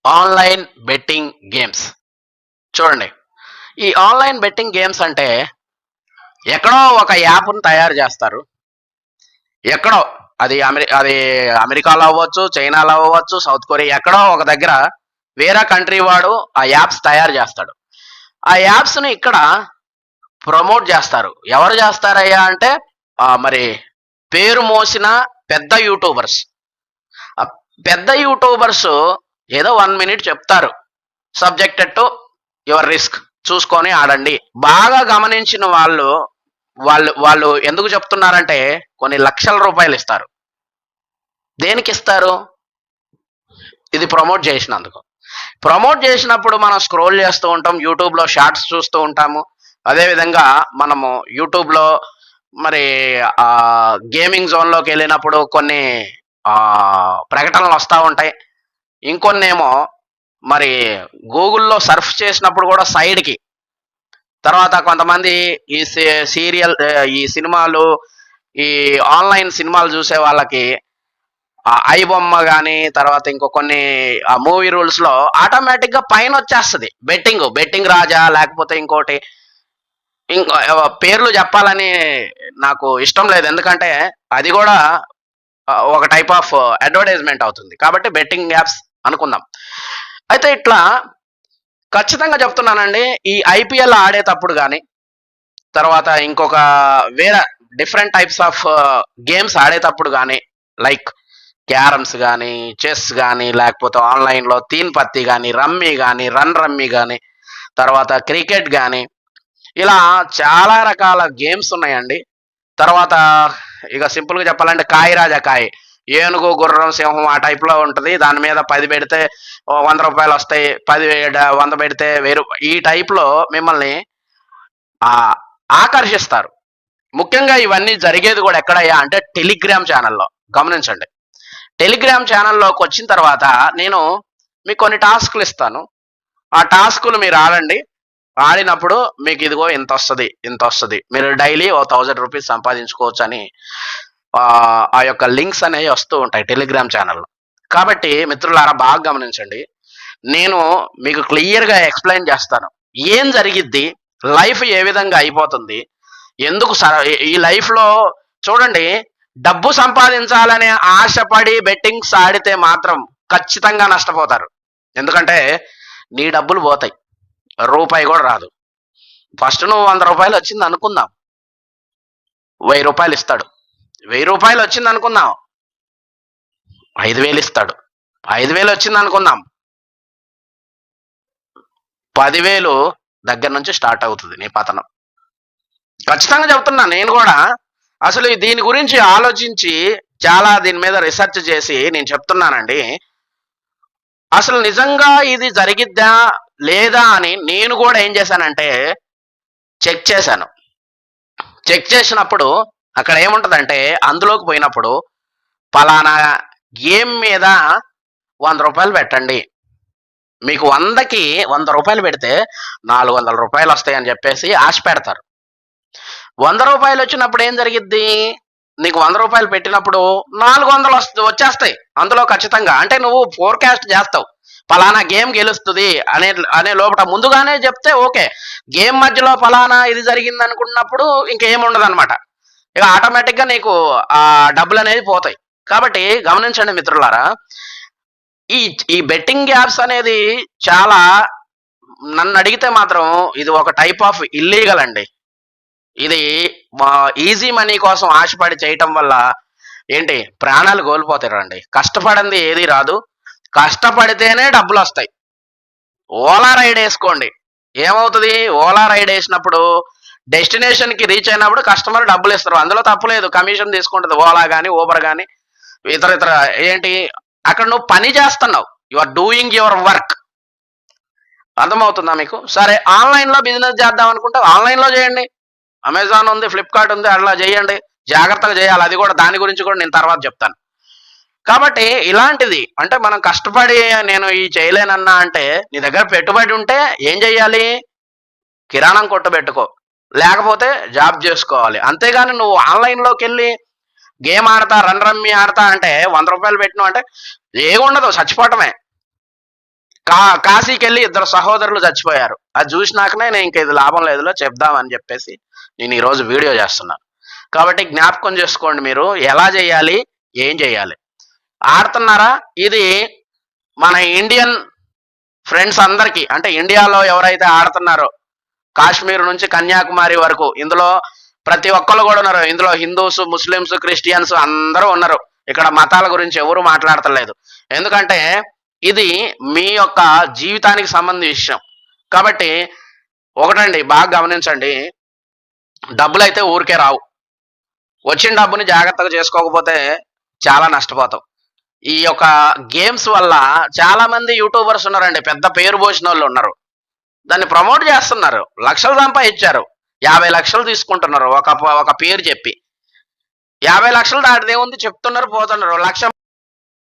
Online betting games. చూడండి, ఈ online betting games అంటే ఎక్కడో ఒక యాప్ను తయారు చేస్తారు. ఎక్కడో అది అమెరికాలో అవ్వచ్చు, చైనాలో అవ్వచ్చు, సౌత్ కొరియా, ఎక్కడో ఒక దగ్గర వేరే కంట్రీ వాడు ఆ యాప్స్ తయారు చేస్తాడు. ఆ యాప్స్ని ఇక్కడ ప్రమోట్ చేస్తారు. ఎవరు చేస్తారయ్యా అంటే మరి పేరు మోసిన పెద్ద యూట్యూబర్స్. ఆ పెద్ద యూట్యూబర్స్ ఏదో 1 minute చెప్తారు, సబ్జెక్టెడ్ టు యువర్ రిస్క్, చూసుకొని ఆడండి. బాగా గమనించిన వాళ్ళు వాళ్ళు వాళ్ళు ఎందుకు చెప్తున్నారంటే కొన్ని లక్షల రూపాయలు ఇస్తారు. దేనికి ఇస్తారు? ఇది ప్రమోట్ చేసినందుకు. ప్రమోట్ చేసినప్పుడు మనం స్క్రోల్ చేస్తూ ఉంటాం, యూట్యూబ్లో షార్ట్స్ చూస్తూ ఉంటాము. అదేవిధంగా మనము యూట్యూబ్లో మరి గేమింగ్ జోన్లోకి వెళ్ళినప్పుడు కొన్ని ప్రకటనలు వస్తూ ఉంటాయి. ఇంకొన్నేమో మరి గూగుల్లో సర్ఫ్ చేసినప్పుడు కూడా సైడ్కి, తర్వాత కొంతమంది ఈ సీరియల్ ఈ సినిమాలు ఈ ఆన్లైన్ సినిమాలు చూసే వాళ్ళకి ఐ బొమ్మ కానీ, తర్వాత ఇంకో కొన్ని మూవీ రూల్స్లో ఆటోమేటిక్గా పైన వచ్చేస్తుంది బెట్టింగ్ రాజా, లేకపోతే ఇంకోటి ఇంకో పేర్లు చెప్పాలని నాకు ఇష్టం లేదు, ఎందుకంటే అది కూడా ఒక టైప్ ఆఫ్ అడ్వర్టైజ్మెంట్ అవుతుంది. కాబట్టి బెట్టింగ్ యాప్స్ అనుకుందాం. అయితే ఇట్లా ఖచ్చితంగా చెప్తున్నానండి, ఈ ఐపీఎల్ ఆడేటప్పుడు కానీ, తర్వాత ఇంకొక వేరే డిఫరెంట్ టైప్స్ ఆఫ్ గేమ్స్ ఆడేటప్పుడు కానీ, లైక్ క్యారమ్స్ కానీ, చెస్ కానీ, లేకపోతే ఆన్లైన్లో తీన్ పత్తి కానీ, రమ్మీ కానీ, రమ్మీ కానీ, తర్వాత క్రికెట్ కానీ, ఇలా చాలా రకాల గేమ్స్ ఉన్నాయండి. తర్వాత ఇక సింపుల్గా చెప్పాలంటే కాయ రాజా కాయ, ఏనుగు గుర్రం సింహం ఆ టైప్లో ఉంటుంది. దాని మీద 10 పెడితే 100 రూపాయలు వస్తాయి, 100 పెడితే 1000. ఈ టైప్లో మిమ్మల్ని ఆకర్షిస్తారు. ముఖ్యంగా ఇవన్నీ జరిగేది కూడా ఎక్కడయ్యా అంటే టెలిగ్రామ్ ఛానల్లో. గమనించండి, టెలిగ్రామ్ ఛానల్లోకి వచ్చిన తర్వాత నేను మీకు కొన్ని టాస్క్లు ఇస్తాను. ఆ టాస్కులు మీరు ఆడండి. ఆడినప్పుడు మీకు ఇదిగో ఇంత వస్తుంది, మీరు డైలీ 1000 రూపీస్ సంపాదించుకోవచ్చు అని ఆ యొక్క లింక్స్ అనేవి వస్తూ ఉంటాయి టెలిగ్రామ్ ఛానల్లో. కాబట్టి మిత్రులారా బాగా గమనించండి, నేను మీకు క్లియర్గా ఎక్స్ప్లెయిన్ చేస్తాను ఏం జరిగిద్ది, లైఫ్ ఏ విధంగా అయిపోతుంది, ఎందుకు ఈ లైఫ్లో. చూడండి, డబ్బు సంపాదించాలనే ఆశపడి బెట్టింగ్స్ ఆడితే మాత్రం ఖచ్చితంగా నష్టపోతారు. ఎందుకంటే నీ డబ్బులు పోతాయి, రూపాయి కూడా రాదు. ఫస్ట్ నువ్వు 100 రూపాయలు వచ్చింది అనుకుందాం, 1000 రూపాయలు ఇస్తాడు. 1000 రూపాయలు వచ్చింది అనుకుందాం, 5000 ఇస్తాడు. 5000 వచ్చింది అనుకుందాం, 10,000 దగ్గర నుంచి స్టార్ట్ అవుతుంది నీ పతనం. ఖచ్చితంగా చెప్తున్నా, నేను కూడా అసలు దీని గురించి ఆలోచించి చాలా దీని మీద రీసెర్చ్ చేసి నేను చెప్తున్నానండి. అసలు నిజంగా ఇది జరిగిద్దా లేదా అని నేను కూడా ఏం చేశానంటే చెక్ చేశాను. చెక్ చేసినప్పుడు అక్కడ ఏముంటుందంటే, అందులోకి పోయినప్పుడు పలానా గేమ్ మీద 100 రూపాయలు పెట్టండి, మీకు 100కి 100 రూపాయలు పెడితే 400 రూపాయలు వస్తాయని చెప్పేసి ఆశ పెడతారు. 100 రూపాయలు వచ్చినప్పుడు ఏం జరిగిద్ది, నీకు 100 రూపాయలు పెట్టినప్పుడు 400 వచ్చేస్తాయి అందులో ఖచ్చితంగా. అంటే నువ్వు ఫోర్కాస్ట్ చేస్తావు పలానా గేమ్ గెలుస్తుంది అనే లోపల ముందుగానే చెప్తే ఓకే. గేమ్ మధ్యలో పలానా ఇది జరిగింది అనుకున్నప్పుడు ఇంకేముండదు అనమాట. ఇక ఆటోమేటిక్గా నీకు ఆ డబ్బులు అనేది పోతాయి. కాబట్టి గమనించండి మిత్రులారా, ఈ బెట్టింగ్ యాప్స్ అనేది చాలా, నన్ను అడిగితే మాత్రం ఇది ఒక టైప్ ఆఫ్ ఇల్లీగల్ అండి. ఇది ఈజీ మనీ కోసం ఆశపడి చేయటం వల్ల ఏంటి ప్రాణాలు కోల్పోతారండి. కష్టపడింది ఏది రాదు, కష్టపడితేనే డబ్బులు వస్తాయి. ఓలా రైడ్ వేసుకోండి, ఏమవుతుంది? ఓలా రైడ్ వేసినప్పుడు డెస్టినేషన్కి రీచ్ అయినప్పుడు కస్టమర్ డబ్బులు ఇస్తారు, అందులో తప్పులేదు, కమిషన్ తీసుకుంటుంది ఓలా కానీ ఊబర్ కానీ ఇతర ఏంటి. అక్కడ నువ్వు పని చేస్తున్నావు, you are doing your work. అర్థమవుతుందా మీకు? సరే, ఆన్లైన్లో బిజినెస్ చేద్దాం అనుకుంటే ఆన్లైన్లో చేయండి, అమెజాన్ ఉంది, ఫ్లిప్కార్ట్ ఉంది, అట్లా చేయండి. జాగ్రత్తగా చేయాలి, అది కూడా, దాని గురించి కూడా నేను తర్వాత చెప్తాను. కాబట్టి ఇలాంటిది అంటే మనం కష్టపడి నేను ఈ చేయలేనన్నా అంటే నీ దగ్గర పెట్టుబడి ఉంటే ఏం చెయ్యాలి? కిరాణం కొట్టు పెట్టుకో, లేకపోతే జాబ్ చేసుకోవాలి. అంతేగాని నువ్వు ఆన్లైన్లోకి వెళ్ళి గేమ్ ఆడతా, రమ్మీ ఆడతా అంటే 100 రూపాయలు పెట్టినావు అంటే ఏముండదు, చచ్చిపోవటమే. కాశీకి వెళ్ళి ఇద్దరు సహోదరులు చచ్చిపోయారు. అది చూసినాకనే నేను ఇంక ఇది లాభం లేదులో చెప్దామని చెప్పేసి నేను ఈరోజు వీడియో చేస్తున్నాను. కాబట్టి జ్ఞాపకం చేసుకోండి, మీరు ఎలా చేయాలి, ఏం చేయాలి. ఆడుతున్నారా? ఇది మన ఇండియన్ ఫ్రెండ్స్ అందరికీ, అంటే ఇండియాలో ఎవరైతే ఆడుతున్నారో కాశ్మీర్ నుంచి కన్యాకుమారి వరకు ఇందులో ప్రతి ఒక్కళ్ళు కూడా ఉన్నారు. ఇందులో హిందూస్, ముస్లిమ్స్, క్రిస్టియన్స్ అందరూ ఉన్నారు. ఇక్కడ మతాల గురించి ఎవరు మాట్లాడతలేదు. ఎందుకంటే ఇది మీ యొక్క జీవితానికి సంబంధించిన విషయం. కాబట్టి ఒకటండి, బాగా గమనించండి, డబ్బులు అయితే ఊరికే రావు. వచ్చిన డబ్బుని జాగ్రత్తగా చేసుకోకపోతే చాలా నష్టపోతాం. ఈ యొక్క గేమ్స్ వల్ల చాలా మంది యూట్యూబర్స్ ఉన్నారండి, పెద్ద పేరు పోసిన వాళ్ళు ఉన్నారు. దాన్ని ప్రమోట్ చేస్తున్నారు, లక్షలు సంపాదించారు. 50 లక్షలు తీసుకుంటున్నారు ఒక పేరు చెప్పి. 50 లక్షలు దాటిదే ఉంది చెప్తున్నారు, పోతున్నారు. 1,00,000